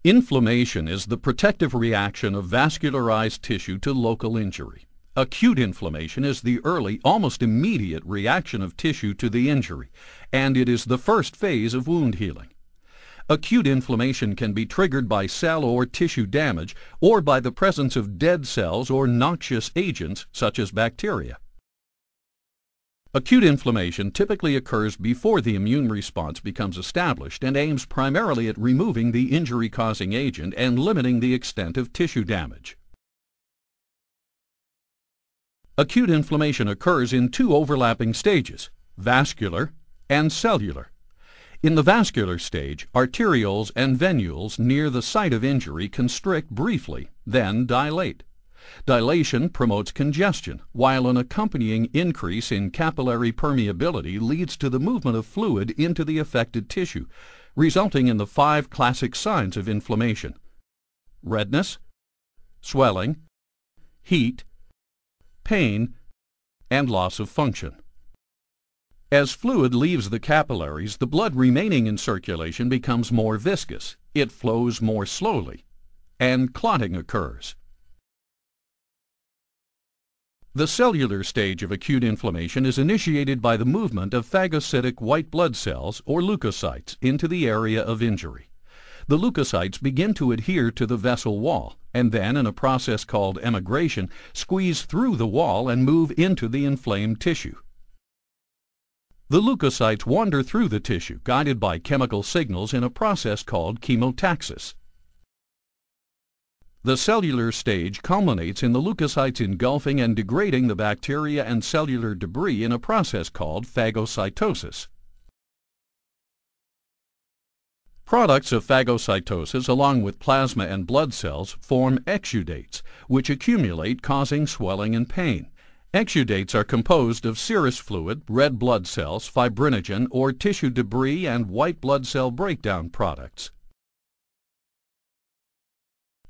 Inflammation is the protective reaction of vascularized tissue to local injury. Acute inflammation is the early, almost immediate reaction of tissue to the injury, and it is the first phase of wound healing. Acute inflammation can be triggered by cell or tissue damage or by the presence of dead cells or noxious agents such as bacteria. Acute inflammation typically occurs before the immune response becomes established and aims primarily at removing the injury-causing agent and limiting the extent of tissue damage. Acute inflammation occurs in two overlapping stages, vascular and cellular. In the vascular stage, arterioles and venules near the site of injury constrict briefly, then dilate. Dilation promotes congestion, while an accompanying increase in capillary permeability leads to the movement of fluid into the affected tissue, resulting in the 5 classic signs of inflammation: redness, swelling, heat, pain, and loss of function. As fluid leaves the capillaries, the blood remaining in circulation becomes more viscous, it flows more slowly, and clotting occurs. The cellular stage of acute inflammation is initiated by the movement of phagocytic white blood cells, or leukocytes, into the area of injury. The leukocytes begin to adhere to the vessel wall, and then, in a process called emigration, squeeze through the wall and move into the inflamed tissue. The leukocytes wander through the tissue, guided by chemical signals in a process called chemotaxis. The cellular stage culminates in the leukocytes engulfing and degrading the bacteria and cellular debris in a process called phagocytosis. Products of phagocytosis, along with plasma and blood cells, form exudates, which accumulate, causing swelling and pain. Exudates are composed of serous fluid, red blood cells, fibrinogen or tissue debris, and white blood cell breakdown products.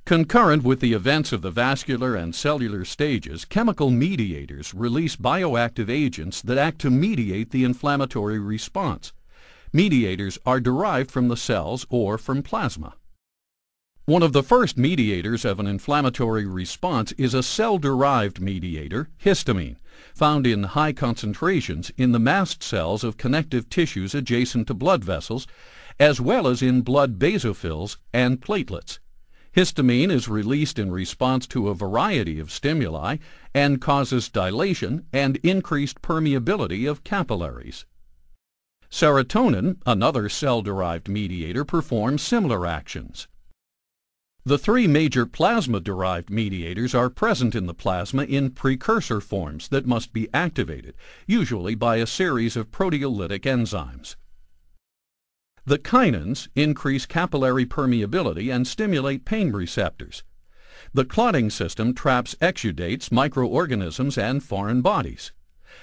Concurrent with the events of the vascular and cellular stages, chemical mediators release bioactive agents that act to mediate the inflammatory response. Mediators are derived from the cells or from plasma. One of the first mediators of an inflammatory response is a cell-derived mediator, histamine, found in high concentrations in the mast cells of connective tissues adjacent to blood vessels, as well as in blood basophils and platelets. Histamine is released in response to a variety of stimuli and causes dilation and increased permeability of capillaries. Serotonin, another cell-derived mediator, performs similar actions. The 3 major plasma-derived mediators are present in the plasma in precursor forms that must be activated, usually by a series of proteolytic enzymes. The kinins increase capillary permeability and stimulate pain receptors. The clotting system traps exudates, microorganisms, and foreign bodies.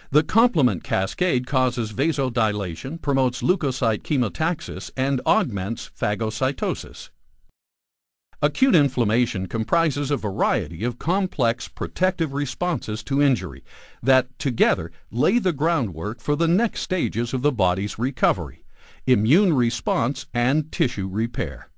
The complement cascade causes vasodilation, promotes leukocyte chemotaxis, and augments phagocytosis. Acute inflammation comprises a variety of complex protective responses to injury that, together, lay the groundwork for the next stages of the body's recovery: immune response and tissue repair.